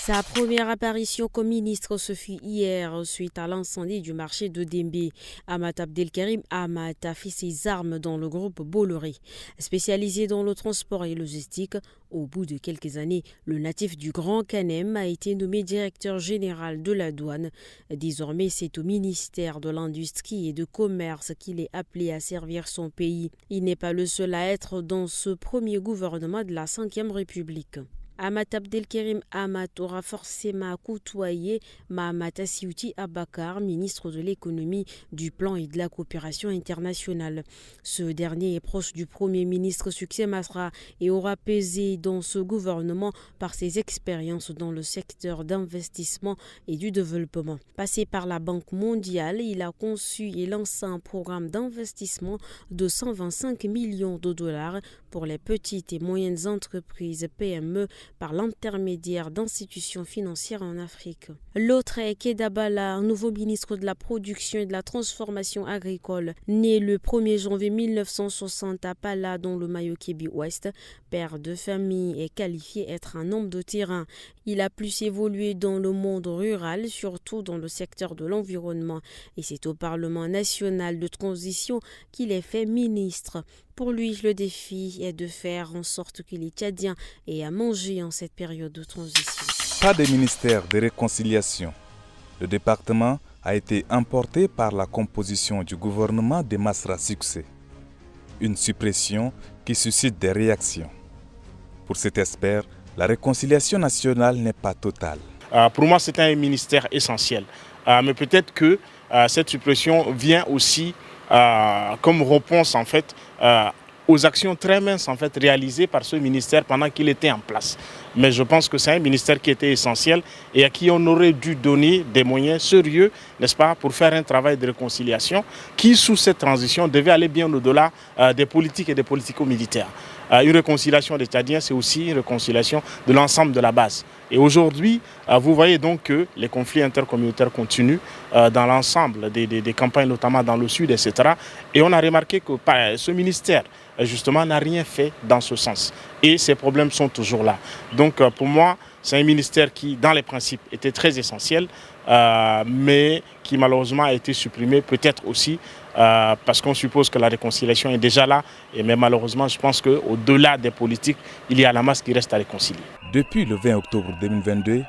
Sa première apparition comme ministre se fit hier suite à l'incendie du marché de Dembé. Ahmad Abdelkarim Ahmad a fait ses armes dans le groupe Bolloré. Spécialisé dans le transport et logistique, au bout de quelques années, le natif du Grand Canem a été nommé directeur général de la douane. Désormais, c'est au ministère de l'Industrie et du Commerce qu'il est appelé à servir son pays. Il n'est pas le seul à être dans ce premier gouvernement de la Ve République. Ahmad Abdelkarim Ahmad aura forcément côtoyé Mahamat Assiouti Abakar, ministre de l'économie, du plan et de la coopération internationale. Ce dernier est proche du premier ministre Succès Masra et aura pesé dans ce gouvernement par ses expériences dans le secteur d'investissement et du développement. Passé par la Banque mondiale, il a conçu et lancé un programme d'investissement de 125 millions de dollars pour les petites et moyennes entreprises PME par l'intermédiaire d'institutions financières en Afrique. L'autre est Keda Bala, un nouveau ministre de la Production et de la Transformation agricole, né le 1er janvier 1960 à Pala dans le Mayo-Kébi Ouest. Père de famille et qualifié être un homme de terrain. Il a plus évolué dans le monde rural, surtout dans le secteur de l'environnement. Et c'est au Parlement national de transition qu'il est fait ministre. Pour lui, le défi est de faire en sorte que les Tchadiens aient à manger en cette période de transition. Pas de ministère de réconciliation. Le département a été emporté par la composition du gouvernement de Masra Succès. Une suppression qui suscite des réactions. Pour cet expert, la réconciliation nationale n'est pas totale. Pour moi, c'est un ministère essentiel. Mais peut-être que cette suppression vient aussi comme réponse en fait aux actions très minces en fait réalisées par ce ministère pendant qu'il était en place. Mais je pense que c'est un ministère qui était essentiel et à qui on aurait dû donner des moyens sérieux, n'est-ce pas, pour faire un travail de réconciliation qui, sous cette transition, devait aller bien au-delà des politiques et des politico-militaires. Une réconciliation des Tchadiens, c'est aussi une réconciliation de l'ensemble de la base. Et aujourd'hui, vous voyez donc que les conflits intercommunautaires continuent dans l'ensemble des campagnes, notamment dans le sud, etc. Et on a remarqué que ce ministère, justement, n'a rien fait dans ce sens. Et ces problèmes sont toujours là. Donc, pour moi, c'est un ministère qui, dans les principes, était très essentiel, mais qui malheureusement a été supprimé, peut-être aussi parce qu'on suppose que la réconciliation est déjà là. Mais malheureusement, je pense qu'au-delà des politiques, il y a la masse qui reste à réconcilier. Depuis le 20 octobre 2022,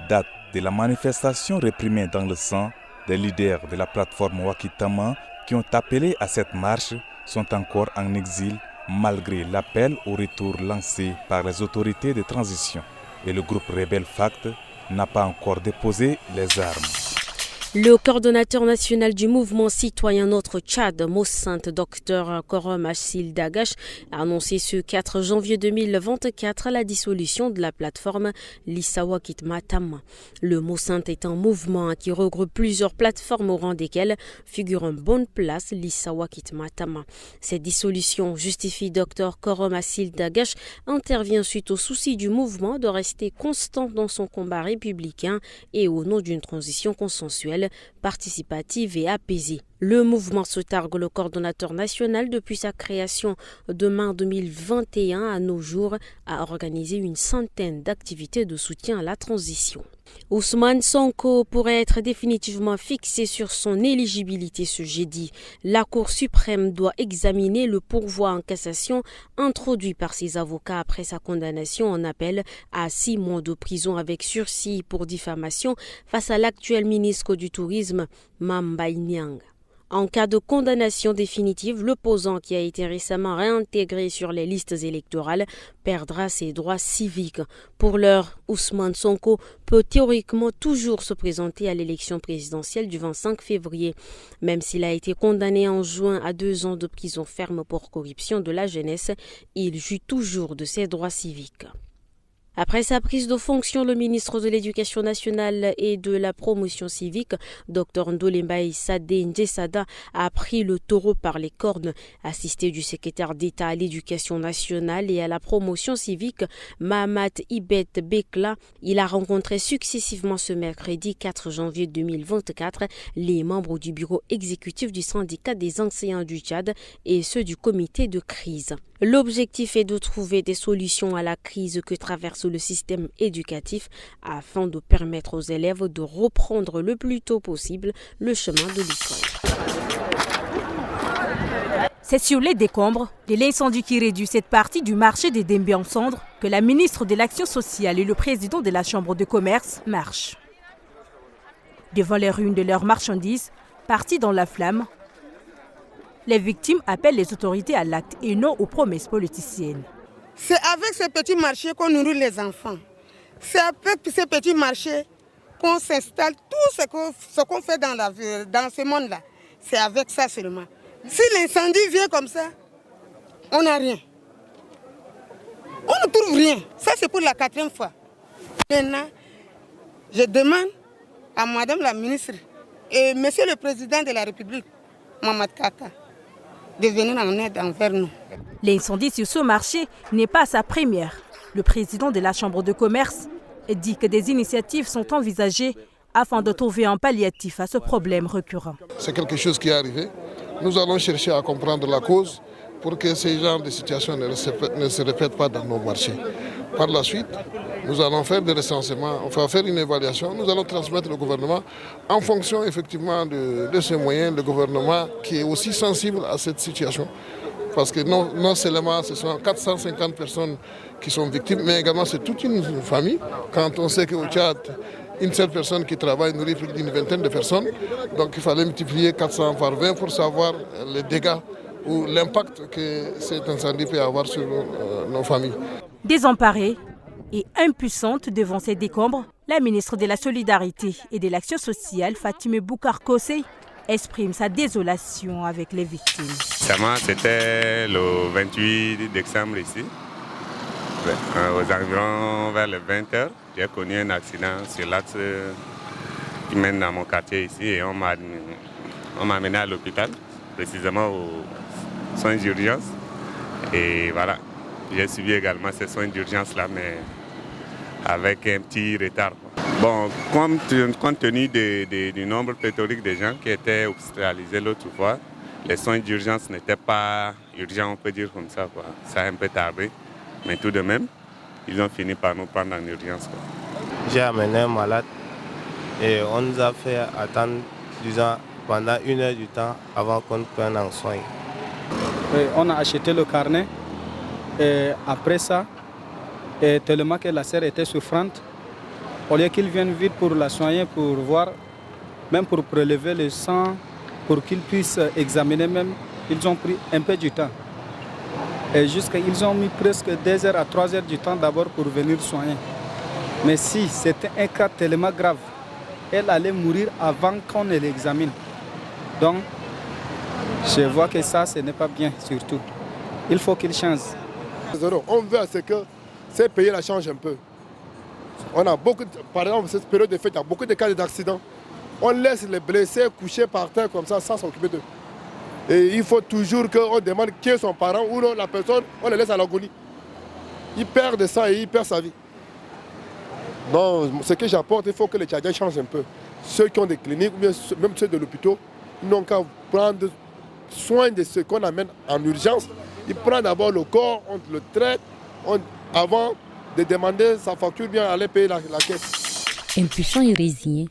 date de la manifestation réprimée dans le sang, des leaders de la plateforme Wakitama qui ont appelé à cette marche sont encore en exil malgré l'appel au retour lancé par les autorités de transition. Et le groupe rebelle FACT n'a pas encore déposé les armes. Le coordonnateur national du mouvement citoyen Notre Tchad, Mossint, Dr Korom Achsil Dagash, a annoncé ce 4 janvier 2024 la dissolution de la plateforme Lissawa Kitmatama. Le Mossint est un mouvement qui regroupe plusieurs plateformes au rang desquelles figure en bonne place Lissawa Kitmatama. Cette dissolution, justifie Dr Korom Achsil Dagash, intervient suite au souci du mouvement de rester constant dans son combat républicain et au nom d'une transition consensuelle, participative et apaisée. Le mouvement se targue le coordonnateur national depuis sa création de mars 2021 à nos jours a organisé une centaine d'activités de soutien à la transition. Ousmane Sonko pourrait être définitivement fixé sur son éligibilité ce jeudi. La Cour suprême doit examiner le pourvoi en cassation introduit par ses avocats après sa condamnation en appel à 6 mois de prison avec sursis pour diffamation face à l'actuel ministre du Tourisme, Mame Mbaye Niang. En cas de condamnation définitive, l'opposant qui a été récemment réintégré sur les listes électorales perdra ses droits civiques. Pour l'heure, Ousmane Sonko peut théoriquement toujours se présenter à l'élection présidentielle du 25 février. Même s'il a été condamné en juin à 2 ans de prison ferme pour corruption de la jeunesse, il jouit toujours de ses droits civiques. Après sa prise de fonction, le ministre de l'Éducation nationale et de la promotion civique, Dr Ndolembaye Sadé Njesada, a pris le taureau par les cornes. Assisté du secrétaire d'État à l'Éducation nationale et à la promotion civique, Mahamat Ibet Bekla, il a rencontré successivement ce mercredi 4 janvier 2024 les membres du bureau exécutif du syndicat des enseignants du Tchad et ceux du comité de crise. L'objectif est de trouver des solutions à la crise que traverse renforce le système éducatif afin de permettre aux élèves de reprendre le plus tôt possible le chemin de l'école. C'est sur les décombres de l'incendie qui réduit cette partie du marché des Dembé en cendres que la ministre de l'Action sociale et le président de la Chambre de commerce marchent. Devant les ruines de leurs marchandises, parties dans la flamme, les victimes appellent les autorités à l'acte et non aux promesses politiciennes. C'est avec ces petits marchés qu'on nourrit les enfants. C'est avec ces petits marchés qu'on s'installe. Tout ce qu'on fait dans ce monde-là, c'est avec ça seulement. Si l'incendie vient comme ça, on n'a rien. On ne trouve rien. Ça, c'est pour la 4e fois. Maintenant, je demande à Madame la ministre et Monsieur le Président de la République, Mamad Kaka, de venir en aide envers nous. L'incendie sur ce marché n'est pas sa première. Le président de la Chambre de commerce dit que des initiatives sont envisagées afin de trouver un palliatif à ce problème récurrent. C'est quelque chose qui est arrivé. Nous allons chercher à comprendre la cause pour que ces genres de situations ne se répètent pas dans nos marchés. Par la suite, nous allons faire des recensements, on va faire une évaluation, nous allons transmettre au gouvernement en fonction effectivement de ces moyens, le gouvernement qui est aussi sensible à cette situation. Parce que non seulement ce sont 450 personnes qui sont victimes, mais également c'est toute une famille. Quand on sait qu'au Tchad, une seule personne qui travaille nourrit plus d'une vingtaine de personnes, donc il fallait multiplier 400 par 20 pour savoir les dégâts ou l'impact que cet incendie peut avoir sur nos familles. Désemparée et impuissante devant ces décombres, la ministre de la Solidarité et de l'Action sociale, Fatime Boukar Kossé, exprime sa désolation avec les victimes. C'était le 28 décembre ici. Aux environs vers les 20h, j'ai connu un accident sur l'axe qui mène dans mon quartier ici et on m'a amené à l'hôpital, précisément aux soins d'urgence. Et voilà, j'ai suivi également ces soins d'urgence-là, mais avec un petit retard. Bon, compte tenu du nombre pléthorique de gens qui étaient hospitalisés l'autre fois, les soins d'urgence n'étaient pas urgents, on peut dire comme ça, quoi. Ça a un peu tardé. Mais tout de même, ils ont fini par nous prendre en urgence. J'ai amené un malade et on nous a fait attendre disons, pendant 1 heure du temps avant qu'on prenne en soin. On a acheté le carnet et après ça, et tellement que la sœur était souffrante, au lieu qu'ils viennent vite pour la soigner, pour voir, même pour prélever le sang, pour qu'ils puissent examiner même, ils ont pris un peu du temps. Et ils ont mis presque 2 heures à 3 heures du temps d'abord pour venir soigner. Mais si c'était un cas tellement grave, elle allait mourir avant qu'on ne l'examine. Donc, je vois que ça, ce n'est pas bien surtout. Il faut qu'il change. On veut à ce que ces pays-là changent un peu. On a beaucoup, par exemple, cette période de fête, il y a beaucoup de cas d'accidents. On laisse les blessés coucher par terre comme ça sans s'occuper d'eux. Et il faut toujours qu'on demande qui est son parent ou non, la personne, on les laisse à l'agonie. Il perd de sang et il perd sa vie. Donc, ce que j'apporte, il faut que les Tchadiens changent un peu. Ceux qui ont des cliniques, ou bien même ceux de l'hôpital, n'ont qu'à prendre soin de ce qu'on amène en urgence. Ils prennent d'abord le corps, on le traite, avant de demander sa facture, bien aller payer la caisse. Impuissant et résigné,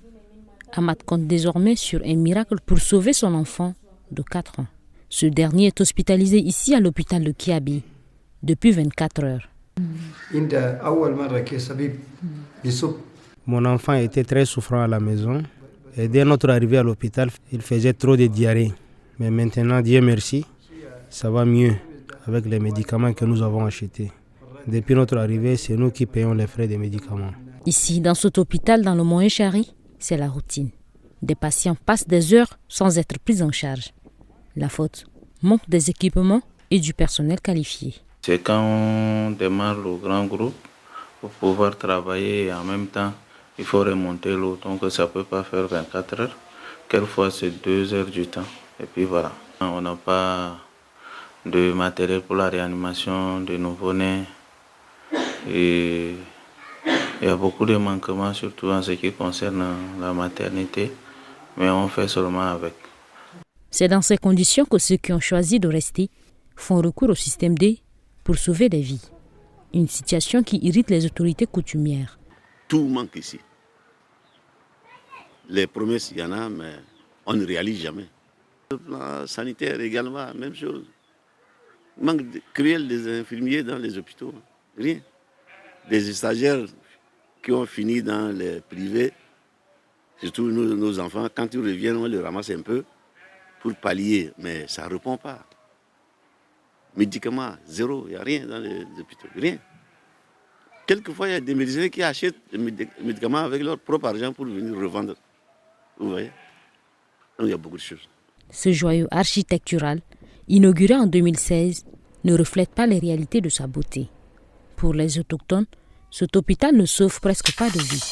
Ahmad compte désormais sur un miracle pour sauver son enfant de 4 ans. Ce dernier est hospitalisé ici à l'hôpital de Kiabi depuis 24 heures. Mon enfant était très souffrant à la maison et dès notre arrivée à l'hôpital, il faisait trop de diarrhée. Mais maintenant, Dieu merci, ça va mieux avec les médicaments que nous avons achetés. Depuis notre arrivée, c'est nous qui payons les frais des médicaments. Ici, dans cet hôpital, dans le Moyen-Chari, c'est la routine. Des patients passent des heures sans être pris en charge. La faute, manque des équipements et du personnel qualifié. C'est quand on démarre le grand groupe pour pouvoir travailler et en même temps, il faut remonter l'eau. Donc ça ne peut pas faire 24 heures. Quelquefois, c'est 2 heures du temps. Et puis voilà. On n'a pas de matériel pour la réanimation de nouveau-nés. Et il y a beaucoup de manquements, surtout en ce qui concerne la maternité. Mais on fait seulement avec. C'est dans ces conditions que ceux qui ont choisi de rester font recours au système D pour sauver des vies. Une situation qui irrite les autorités coutumières. Tout manque ici. Les promesses, il y en a, mais on ne réalise jamais. Le plan sanitaire également, même chose. Manque cruel des infirmiers dans les hôpitaux. Rien. Des stagiaires qui ont fini dans les privés, surtout nos enfants, quand ils reviennent, on les ramasse un peu pour pallier, mais ça ne répond pas. Médicaments, zéro, il n'y a rien dans les hôpitaux, rien. Quelquefois, il y a des médecins qui achètent des médicaments avec leur propre argent pour venir revendre. Vous voyez? Donc, il y a beaucoup de choses. Ce joyau architectural, inauguré en 2016, ne reflète pas les réalités de sa beauté. Pour les autochtones, cet hôpital ne sauve presque pas de vie.